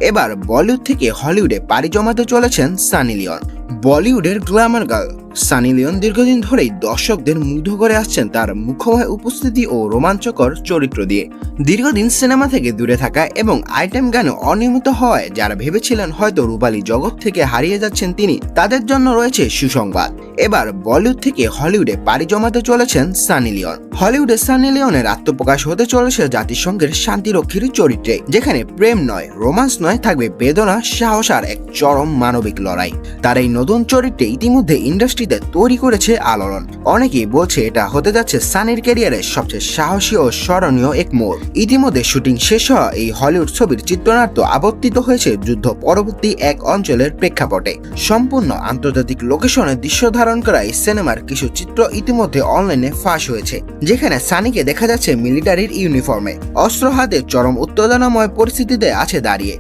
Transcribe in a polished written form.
এবার বলিউড থেকে হলিউডে পাড়ি জমাতে চলেছেন সানি লিওন। বলিউডের গ্ল্যামার গার্ল সানি লিওন দীর্ঘদিন ধরেই দর্শকদের মুগ্ধ করে আসছেন তার মুখময় উপস্থিতি ও রোমাঞ্চকর চরিত্র দিয়ে। দীর্ঘদিন সিনেমা থেকে দূরে থাকা এবং আইটেম গানে অনিয়মিত হওয়ায় যারা ভেবেছিলেন হয়তো রূপালী জগৎ থেকে হারিয়ে যাচ্ছেন তিনি, তাদের জন্য রয়েছে সুসংবাদ। এবার বলিউড থেকে হলিউডে পাড়ি জমাতে চলেছেন সানি লিওন। হলিউডে সানি লিওনের আত্মপ্রকাশ হতে চলেছে জাতিসংঘের শান্তিরক্ষীর চরিত্রে, যেখানে প্রেম নয়, রোমান্স নয়, থাকবে বেদনা, সাহস আর এক চরম মানবিক লড়াই। তার এই নতুন চরিত্রে ইতিমধ্যে ইন্ডাস্ট্রিতে তৈরি করেছে আলোড়ন। অনেকেই বলছে এটা হতে যাচ্ছে সানির ক্যারিয়ারের সবচেয়ে সাহসী ও স্মরণীয় এক মোড়। ইতিমধ্যে শুটিং শেষ হওয়া এই হলিউড ছবির চিত্রনাট্য আবর্তিত হয়েছে যুদ্ধ পরবর্তী এক অঞ্চলের প্রেক্ষাপটে। সম্পূর্ণ আন্তর্জাতিক লোকেশনে দৃশ্য ধারণ করা এই সিনেমার কিছু চিত্র ইতিমধ্যে অনলাইনে ফাঁস হয়েছে, যেখানে সানিকে দেখা যাচ্ছে মিলিটারির ইউনিফর্মে অস্ত্র হাতে চরম উত্তেজনাময় পরিস্থিতিতে আছে দাঁড়িয়ে।